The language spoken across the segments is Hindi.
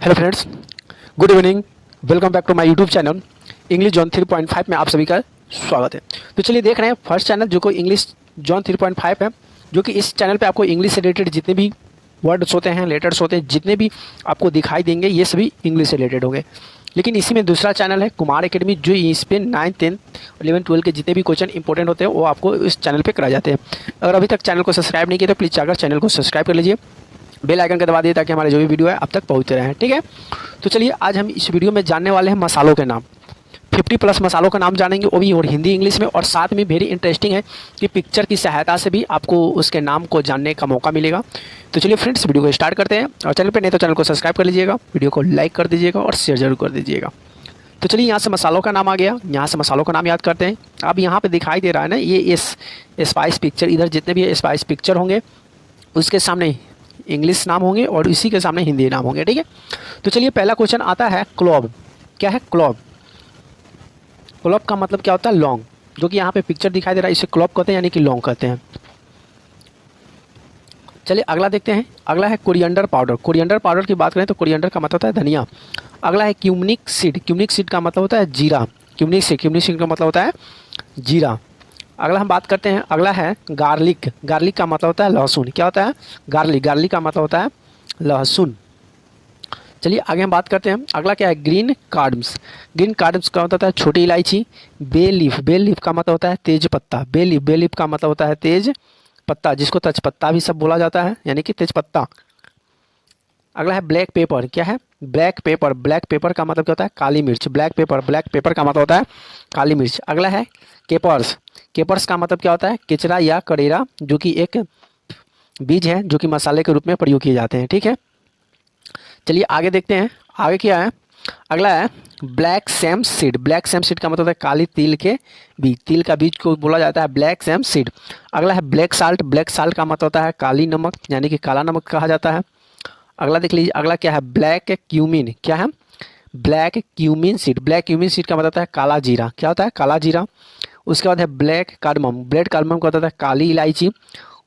Hello friends, good evening. Welcome back to my YouTube channel English zone 3.5 में आप सभी का स्वागत है। तो चलिए देख रहे हैं फर्स्ट चैनल जो कि इंग्लिश जोन 3.5 है, जो कि इस चैनल पे आपको इंग्लिश से रिलेटेड जितने भी वर्ड्स होते हैं, लेटर्स होते हैं, जितने भी आपको दिखाई देंगे ये सभी इंग्लिश से रिलेटेड होंगे। लेकिन इसी में दूसरा चैनल है कुमार एकेडमी, जो इस पे 9, 10, 11, 12 के जितने भी क्वेश्चन इंपॉर्टेंट होते हैं वो आपको इस चैनल पे कराए जाते हैं। अगर अभी तक चैनल को सब्सक्राइब नहीं किया तो प्लीज़ जाकर चैनल को सब्सक्राइब कर लीजिए, बेल आइकन का दबा दिए ताकि हमारे जो भी वीडियो है अब तक पहुंचते रहें। ठीक है, तो चलिए आज हम इस वीडियो में जानने वाले हैं मसालों के नाम। 50+ मसालों का नाम जानेंगे, वो भी और हिंदी इंग्लिश में, और साथ में वेरी इंटरेस्टिंग है कि पिक्चर की सहायता से भी आपको उसके नाम को जानने का मौका मिलेगा। तो चलिए फ्रेंड्स, वीडियो को स्टार्ट करते हैं। और चैनल पर नहीं तो चैनल को सब्सक्राइब कर लीजिएगा, वीडियो को लाइक कर दीजिएगा और शेयर जरूर कर दीजिएगा। तो चलिए यहाँ से मसालों का नाम आ गया, यहाँ से मसालों का नाम याद करते हैं। अब यहाँ पे दिखाई दे रहा है ना ये स्पाइस पिक्चर, इधर जितने भी स्पाइस पिक्चर होंगे उसके सामने इंग्लिश नाम होंगे और इसी के सामने हिंदी नाम होंगे। ठीक है, तो चलिए पहला क्वेश्चन आता है क्लोब। क्या है क्लोब? क्लोब का मतलब क्या होता है? लौंग। जो कि यहाँ पे पिक्चर दिखाई दे रहा है इसे क्लोब कहते हैं, यानी कि लौंग कहते हैं। चलिए अगला देखते हैं। अगला है कोरिएंडर पाउडर। कोरिएंडर पाउडर की बात करें तो कोरिएंडर का मतलब होता है धनिया। अगला है क्यूमिक सीड। क्यूमिक सीड का मतलब होता है जीरा। क्यूमिक सीड का मतलब होता है जीरा। अगला हम बात करते हैं, अगला है गार्लिक। गार्लिक का मतलब होता है लहसुन। क्या होता है? गार्लिक का मतलब होता है लहसुन। चलिए आगे हम बात करते हैं। अगला क्या है? ग्रीन कार्डम्स। ग्रीन कार्डम्स का मतलब होता है छोटी इलायची। बे लीफ का मतलब होता है तेज पत्ता। बे लीफ का मतलब होता है तेज पत्ता, जिसको तेजपत्ता भी सब बोला जाता है, यानी कि तेज पत्ता। अगला है ब्लैक पेपर। क्या है? ब्लैक पेपर का मतलब क्या होता है? काली मिर्च। ब्लैक पेपर का मतलब होता है काली मिर्च। अगला है केपर्स। केपर्स का मतलब क्या होता है? केचड़ा या करेरा, जो कि एक बीज है जो कि मसाले के रूप में प्रयोग किए जाते हैं। ठीक है, चलिए आगे देखते हैं। आगे क्या है? अगला है black Sam seed. Black Sam seed का मतलब होता है काली तिल के बीज। तिल का बीज को बोला जाता है ब्लैक सैम सीड। अगला है ब्लैक साल्ट। ब्लैक साल्ट का मतलब होता है काली नमक, यानी कि काला नमक कहा जाता है। अगला देख लीजिए, अगला क्या है? Black cumin. क्या है? Black cumin seed. Black cumin seed का मतलब होता है काला जीरा। क्या होता है? काला जीरा। उसके बाद है ब्लैक कार्डमम। ब्लैक कार्डमम का होता है काली इलायची।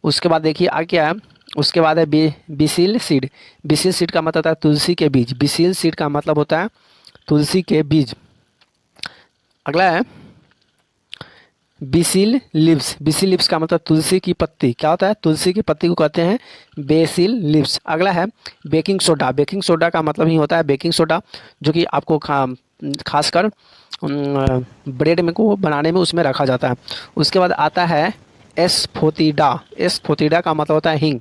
उसके बाद देखिए आगे क्या है? उसके बाद है बिसिल सीड। बिसिल सीड का मतलब होता है तुलसी के बीज। बिसिल सीड का मतलब होता है तुलसी के बीज। अगला है बिसिल लिव्स। बिसिल लिव्स का मतलब तुलसी की पत्ती। क्या होता है? तुलसी की पत्ती को कहते हैं बेसिल लिव्स। अगला है बेकिंग सोडा। बेकिंग सोडा का मतलब ही होता है बेकिंग सोडा, जो कि आपको खासकर ब्रेड में को बनाने में उसमें रखा जाता है। उसके बाद आता है एस्फोतिडा। एस्फोतिडा का मतलब होता है हींग।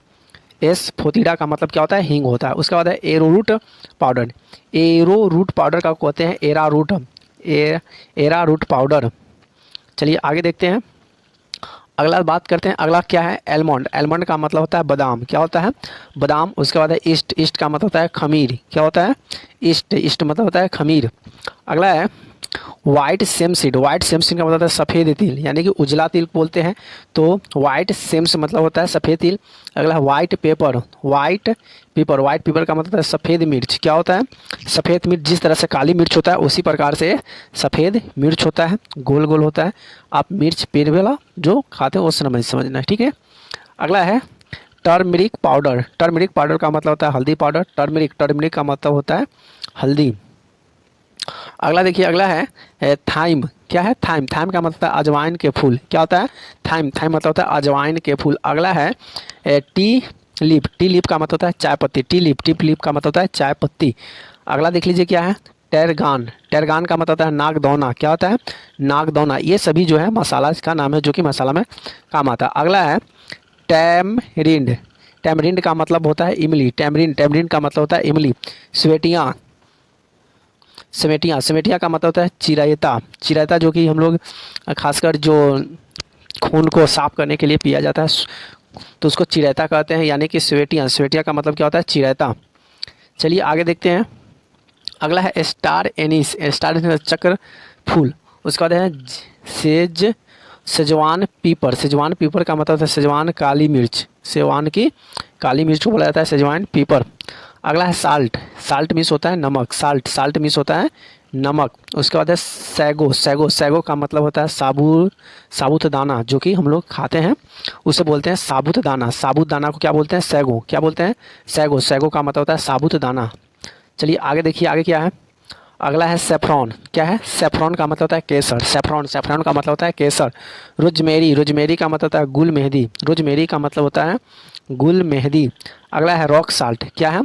एस्फोतिडा का मतलब क्या होता है? हींग होता है। उसके बाद है एरोरूट पाउडर। एरोरूट पाउडर का कहते हैं एरारूट पाउडर। चलिए आगे देखते हैं। अगला बात करते हैं, अगला क्या है? एलमंड। एलमंड का मतलब होता है बादाम। क्या होता है? बादाम। उसके बाद है ईस्ट। ईस्ट का मतलब होता है खमीर। क्या होता है? ईस्ट मतलब होता है खमीर। अगला है white same seed. White same seed का मतलब होता है सफ़ेद तिल, यानी कि उजला तिल बोलते हैं, तो वाइट सेम्स मतलब होता है सफ़ेद तिल। अगला है वाइट पेपर। वाइट पेपर का मतलब होता है सफ़ेद मिर्च। क्या होता है? सफ़ेद मिर्च। जिस तरह से काली मिर्च होता है उसी प्रकार से सफ़ेद मिर्च होता है, गोल गोल होता है। आप मिर्च पेड़ वाला जो खाते हो उस समय समझना है। ठीक है, अगला है टर्मरिक पाउडर। टर्मरिक पाउडर का मतलब होता है हल्दी पाउडर। टर्मरिक का मतलब होता है हल्दी। अगला देखिए, अगला है थाइम। क्या है? थाइम का मतलब होता है अजवाइन के फूल। क्या होता है? थाइम मतलब होता है अजवाइन के फूल। अगला है टी लीफ का मतलब होता है चाय पत्ती। टी लीफ का मतलब होता है चाय पत्ती। अगला देख लीजिए क्या है? टेरगान का मतलब होता है नागदौना। क्या होता है? नागदौना। ये सभी जो है मसाला इसका नाम है, जो कि मसाला में काम आता है। अगला है टैमरिंड। टैमरिंड का मतलब होता है इमली। टैमरिंड का मतलब होता है इमली। समेटिया का मतलब होता है चिरायता, जो कि हम लोग खासकर जो खून को साफ करने के लिए पिया जाता है तो उसको चिरायता कहते हैं, यानी कि स्वेटिया का मतलब क्या होता है? चिरायता। चलिए आगे देखते हैं। अगला है स्टार एनिस। चक्र फूल। उसके बाद है सेजवान पीपर का मतलब है सेजवान काली मिर्च। सेजवान की काली मिर्च को बोला जाता है सेजवान पीपर। अगला है साल्ट मिस होता है नमक। साल्ट मिस होता है नमक। उसके बाद है सैगो का मतलब होता है साबुत दाना, जो कि हम लोग खाते हैं उसे बोलते हैं साबुत दाना। साबुत दाना को क्या बोलते हैं? सैगो। क्या बोलते हैं? सैगो का मतलब होता है साबुत दाना। चलिए आगे देखिए, आगे क्या है। अगला है सेफ्रॉन। क्या है? सेफ्रॉन का मतलब होता है केसर। सेफ्रॉन, सेफ्रॉन का मतलब होता है केसर। रोजमेरी, रोजमेरी का मतलब होता है गुल मेहंदी। रोजमेरी का मतलब होता है गुल मेहंदी। अगला है रॉक साल्ट। क्या है?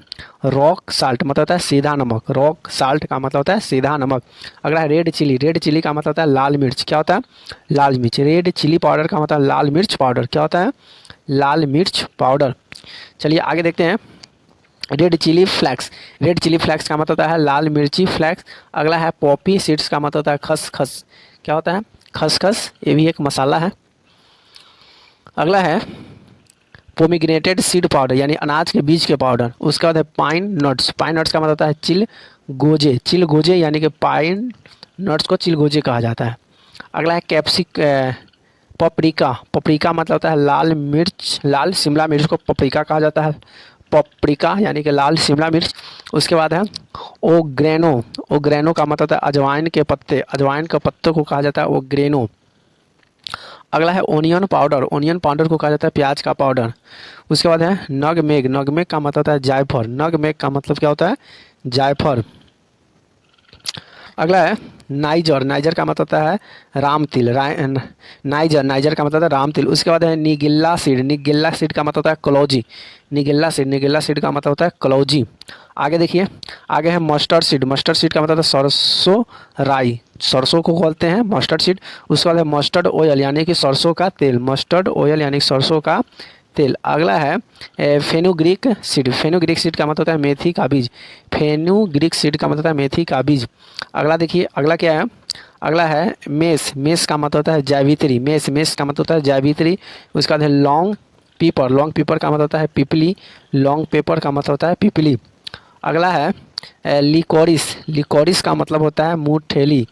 रॉक साल्ट मतलब होता है सीधा नमक। रॉक साल्ट का मतलब होता है सीधा नमक। अगला है रेड चिली। रेड चिली का मतलब होता है लाल मिर्च। क्या होता है? लाल मिर्च। रेड चिली पाउडर का मतलब लाल मिर्च पाउडर। क्या होता है? लाल मिर्च पाउडर। चलिए आगे देखते हैं। Red chilli flakes. Red chilli flakes का मतलब होता है लाल मिर्ची फ्लैक्स। अगला है पॉपी सीड्स का मतलब होता है खसखस। क्या होता है? खसखस। ये भी एक मसाला है। अगला है पोमिग्रेनेटेड सीड पाउडर, यानी अनाज के बीज के पाउडर। उसके बाद है पाइन नट्स। पाइन नट्स का मतलब होता है चिल गोजे। चिल गोजे यानी कि पाइन नट्स को चिल गोजे कहा जाता है। अगला है पपरिका। पपरिका मतलब होता है लाल मिर्च। लाल शिमला मिर्च को पपरिका कहा जाता है। पपरिका यानी कि लाल शिमला मिर्च। उसके बाद है ओग्रेनो। ओग्रेनो का मतलब होता है अजवाइन के पत्ते। अजवाइन के पत्तों को कहा जाता है ओग्रेनो। अगला है ओनियन पाउडर। ओनियन पाउडर को कहा जाता है प्याज का पाउडर। उसके बाद है नगमेग। नगमेग का मतलब होता है जायफल। नगमेग का मतलब क्या होता है? जायफल। अगला है नाइजर। नाइजर का मतलब होता है राम तिल। नाइजर, नाइजर का मतलब होता है राम तिल। उसके बाद है निगिल्ला सीड। निगिल्ला सीड का मतलब होता है कलौजी। निगिल्ला सीड, निगिल्ला सीड का मतलब होता है कलौजी। आगे देखिए, आगे है मस्टर्ड सीड। मस्टर्ड सीड का मतलब होता है सरसों राई। सरसों को बोलते हैं मस्टर्ड सीड। उसके बाद है मस्टर्ड ऑयल यानी कि सरसों का तेल। मस्टर्ड ऑयल यानी सरसों का तेल। अगला है फेनुग्रीक सीड। फेनुग्रीक सीड का मतलब होता है मेथी का बीज। फेनुग्रीक सीड का मतलब होता है मेथी का बीज। अगला देखिए, अगला क्या है? अगला है मेस। मेस का मतलब होता है जावित्री। मेस, मेस का मतलब होता है जावित्री। उसके बाद है लॉन्ग पीपर। लॉन्ग पीपर का मतलब होता है पिपली। लॉन्ग पेपर का मतलब होता है पिपली। अगला है लिकोरिस। लिकोरिस का मतलब होता है मुठेली,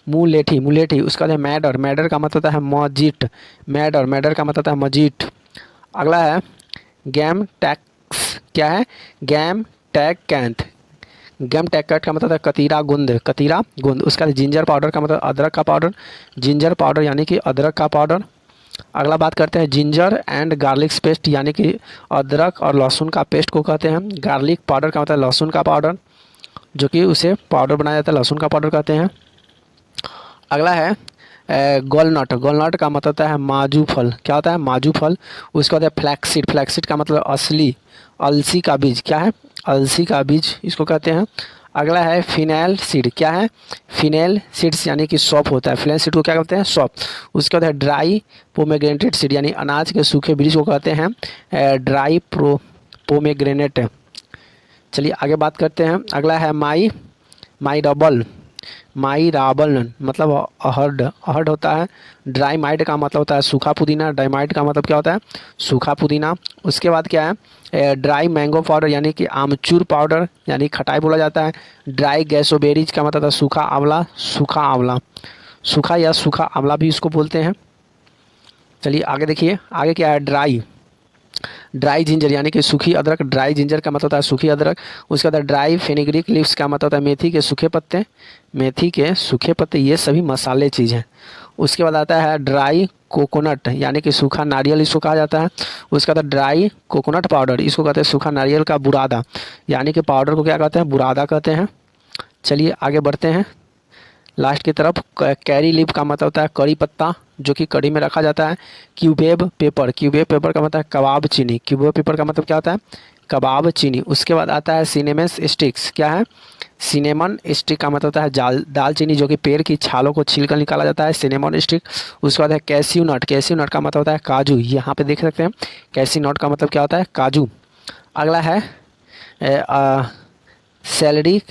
मुलेठी, मुलेठी। उसका है मैडर। मैडर का मतलब होता है मजीट। मैडर, मैडर का मतलब होता है मजीट। अगला है गैम टैक्स। क्या है? गैम टैकेंथ। गैम टैकेट का मतलब है कतीरा गुंद। कतीरा गुंद। उसका जिंजर पाउडर का मतलब अदरक का पाउडर। जिंजर पाउडर यानी कि अदरक का पाउडर। अगला बात करते हैं जिंजर एंड गार्लिक पेस्ट, यानी कि अदरक और लहसुन का पेस्ट को कहते हैं गार्लिक पाउडर का मतलब लहसुन का पाउडर, जो कि उसे पाउडर बनाया जाता है, लहसुन का पाउडर कहते हैं। अगला है गोलनट। गोलनट का मतलब होता है माजू फल। क्या होता है? माजू फल। उसके बाद है फ्लैक्सीड। फ्लैक्सीड का मतलब असली, अलसी का बीज। क्या है? अलसी का बीज इसको कहते हैं। अगला है फिनेल सीड। क्या है? फिनेल सीड्स यानी कि सौंफ होता है। फिनेल सीड को क्या कहते हैं? सौंफ। उसके बाद है ड्राई पोमेग्रेनेटेड सीड, यानी अनाज के सूखे बीज को कहते हैं ड्राई पोमेग्रेनेट। चलिए आगे बात करते हैं। अगला है माई डबल। माई रावल मतलब अहर्ड। अहर्ड होता है। ड्राई माइट का मतलब होता है सूखा पुदीना। ड्राई माइट का मतलब क्या होता है? सूखा पुदीना। उसके बाद क्या है? ड्राई मैंगो पाउडर यानी कि आमचूर पाउडर, यानी खटाई बोला जाता है। ड्राई गैसोबेरीज का मतलब है सूखा आंवला। सूखा आंवला, सूखा या सूखा आंवला भी इसको बोलते हैं। चलिए आगे देखिए, आगे क्या है? ड्राई, ड्राई जिंजर यानी कि सूखी अदरक। ड्राई जिंजर का मतलब होता है सूखी अदरक। उसके बाद ड्राई फेनिग्रिक लीव्स का मतलब होता है मेथी के सूखे पत्ते। मेथी के सूखे पत्ते, ये सभी मसाले चीज़ हैं। उसके बाद आता है ड्राई कोकोनट, यानी कि सूखा नारियल इसको कहा जाता है। उसके बाद कैरी कोकोनट पाउडर, इसको कहते हैं सूखा नारियल का बुरादा, यानी कि पाउडर को क्या कहते हैं? बुरादा कहते हैं। चलिए आगे बढ़ते हैं लास्ट की तरफ। कैरी लीफ का मतलब होता है कड़ी पत्ता, जो कि कड़ी में रखा जाता है। क्यूबेब पेपर, क्यूबेब पेपर का मतलब है कबाब चीनी। क्यूबेब पेपर का मतलब क्या होता है? कबाब चीनी। उसके बाद आता है सिनेमन स्टिक्स। क्या है? सिनेमन स्टिक का मतलब होता है दालचीनी, जो कि पेड़ की छालों को छील कर निकाला जाता है, सिनेमन स्टिक। उसके बाद है कैस्यू नट। कैस्यू नट का मतलब होता है काजू। यहाँ पे देख सकते हैं कैस्यू नट का मतलब क्या होता है? काजू। अगला है सैलरी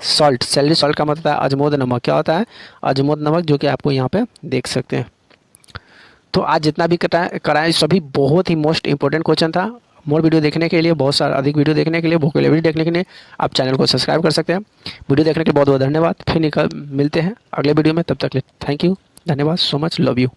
सॉल्ट। सैलरी सॉल्ट का मतलब है अजमोद नमक। क्या होता है? अजमोद नमक, जो कि आपको यहाँ पे देख सकते हैं। तो आज जितना भी कराएं सभी बहुत ही मोस्ट इंपॉर्टेंट क्वेश्चन था। मोर वीडियो देखने के लिए, बहुत सारा अधिक वीडियो देखने के लिए, वोकेबलरी देखने के लिए आप चैनल को सब्सक्राइब कर सकते हैं। वीडियो देखने के लिए बहुत बहुत धन्यवाद। फिर मिलते हैं अगले वीडियो में, तब तक के लिए थैंक यू, धन्यवाद सो मच, लव यू।